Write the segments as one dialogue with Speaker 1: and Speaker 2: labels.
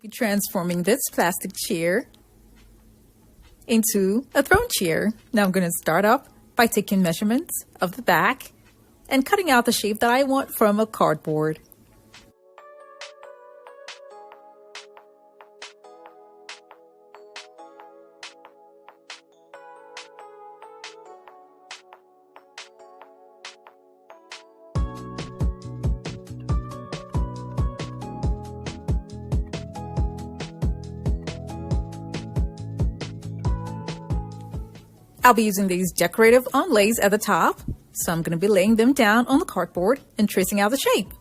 Speaker 1: Be transforming this plastic chair into a throne chair. Now I'm going to start up by taking measurements of the back and cutting out the shape that I want from a cardboard. I'll be using these decorative onlays at the top, so I'm going to be laying them down on the cardboard and tracing out the shape.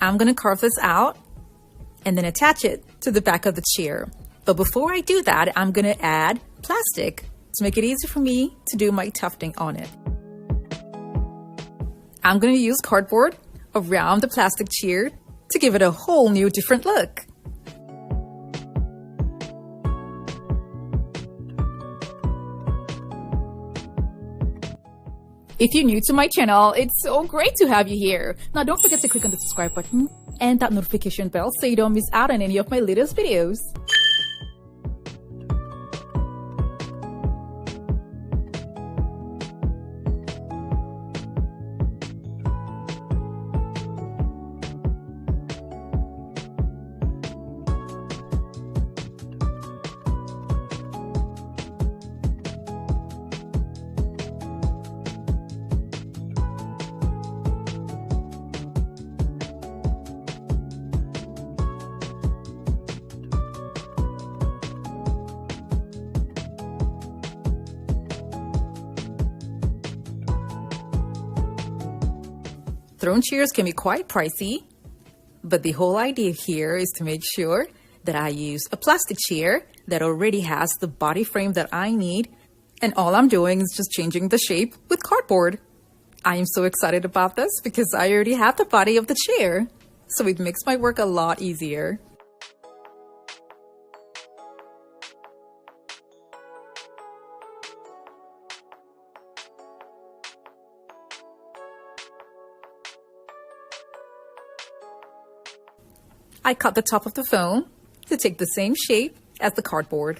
Speaker 1: I'm going to carve this out and then attach it to the back of the chair. But before I do that, I'm going to add plastic to make it easy for me to do my tufting on it. I'm going to use cardboard around the plastic chair to give it a whole new different look. If you're new to my channel, it's so great to have you here. Now don't forget to click on the subscribe button and that notification bell so you don't miss out on any of my latest videos. Throne chairs can be quite pricey, but the whole idea here is to make sure that I use a plastic chair that already has the body frame that I need, and all I'm doing is just changing the shape with cardboard. I am so excited about this because I already have the body of the chair, so it makes my work a lot easier. I cut the top of the foam to take the same shape as the cardboard.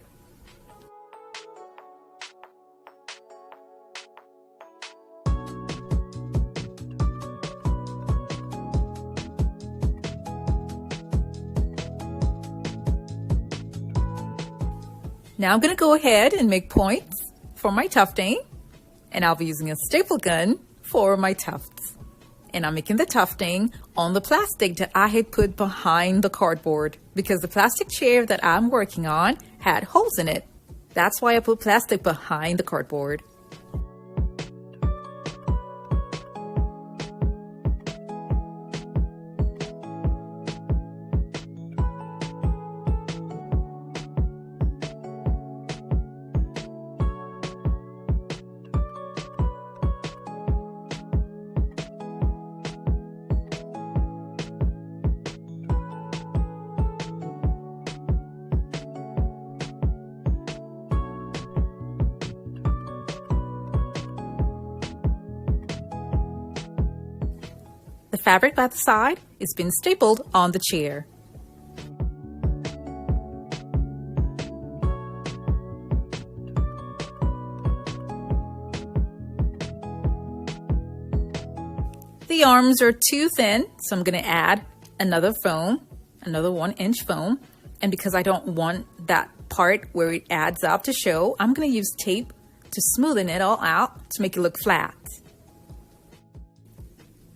Speaker 1: Now I'm going to go ahead and make points for my tufting, and I'll be using a staple gun for my tufts. And I'm making the tufting on the plastic that I had put behind the cardboard because the plastic chair that I'm working on had holes in it. That's why I put plastic behind the cardboard. The fabric by the side is being stapled on the chair. The arms are too thin, so I'm going to add another foam, another 1-inch foam. And because I don't want that part where it adds up to show, I'm going to use tape to smoothen it all out to make it look flat.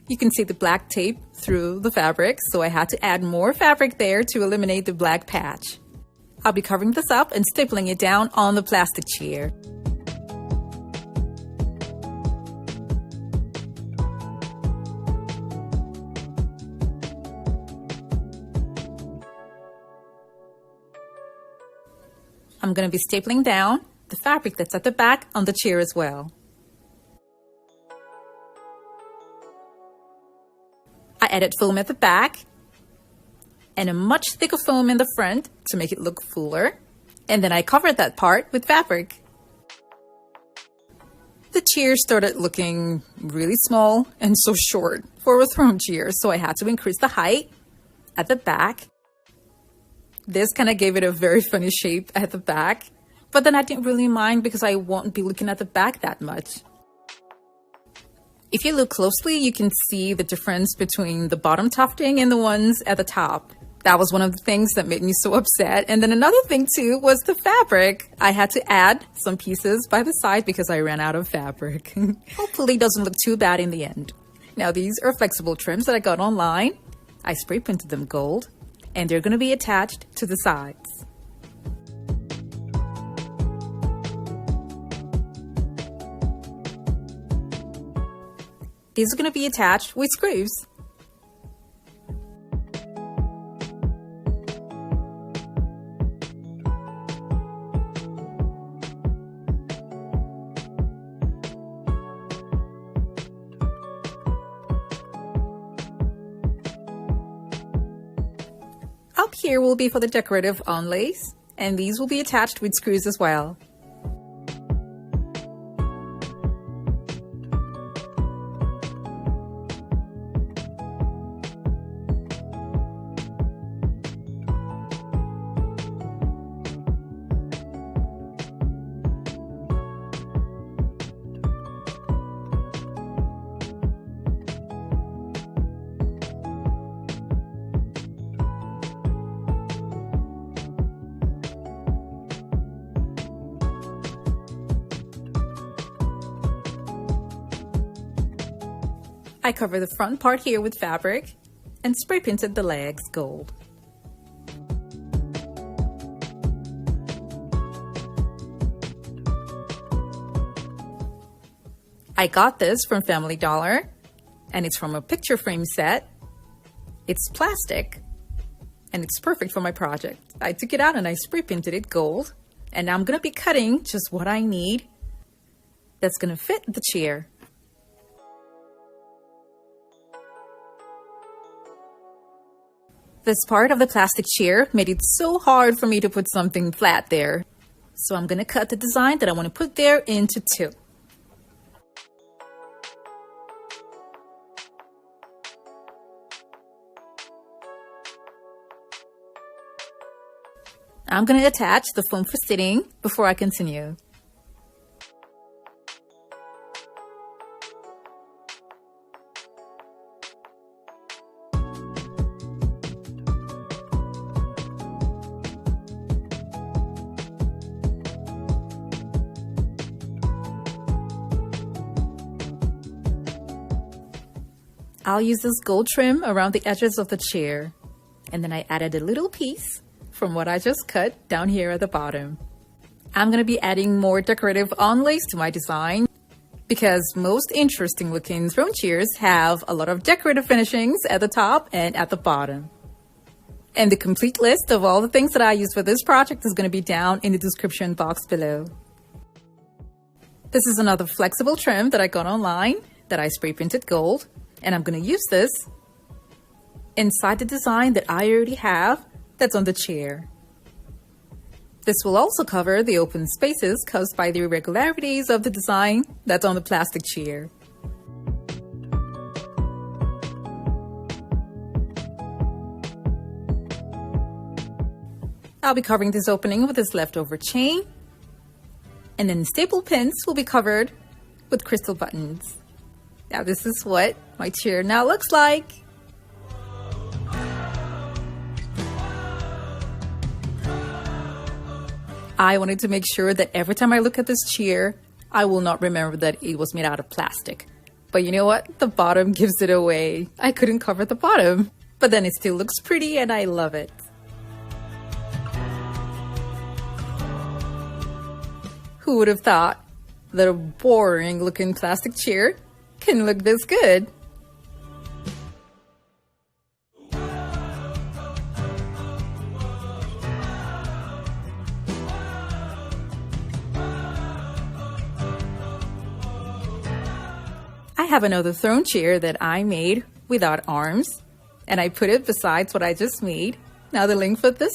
Speaker 1: You can see the black tape through the fabric, so I had to add more fabric there to eliminate the black patch. I'll be covering this up and stapling it down on the plastic chair. I'm going to be stapling down the fabric that's at the back on the chair as well. I added foam at the back and a much thicker foam in the front to make it look fuller. And then I covered that part with fabric. The chair started looking really small and so short for a throne chair, so I had to increase the height at the back. This kind of gave it a very funny shape at the back, but then I didn't really mind because I won't be looking at the back that much. If you look closely, you can see the difference between the bottom tufting and the ones at the top. That was one of the things that made me so upset. And then another thing too was the fabric. I had to add some pieces by the side because I ran out of fabric. Hopefully it doesn't look too bad in the end. Now these are flexible trims that I got online. I spray printed them gold and they're going to be attached to the sides. These are going to be attached with screws. Up here will be for the decorative onlays, and these will be attached with screws as well. I covered the front part here with fabric and spray painted the legs gold. I got this from Family Dollar and it's from a picture frame set. It's plastic and it's perfect for my project. I took it out and I spray painted it gold, and now I'm gonna be cutting just what I need that's gonna fit the chair. This part of the plastic chair made it so hard for me to put something flat there. So I'm gonna cut the design that I want to put there into two. I'm gonna attach the foam for sitting before I continue. I'll use this gold trim around the edges of the chair, and then I added a little piece from what I just cut down here at the bottom. I'm going to be adding more decorative onlays to my design because most interesting looking throne chairs have a lot of decorative finishings at the top and at the bottom. And the complete list of all the things that I use for this project is going to be down in the description box below. This is another flexible trim that I got online that I spray painted gold. And I'm going to use this inside the design that I already have that's on the chair. This will also cover the open spaces caused by the irregularities of the design that's on the plastic chair. I'll be covering this opening with this leftover chain, and then staple pins will be covered with crystal buttons. Now this is what my chair now looks like. I wanted to make sure that every time I look at this chair, I will not remember that it was made out of plastic. But you know what? The bottom gives it away. I couldn't cover the bottom, but then it still looks pretty and I love it. Who would have thought that a boring looking plastic chair can look this good? I have another throne chair that I made without arms, and I put it beside what I just made. Now the link for this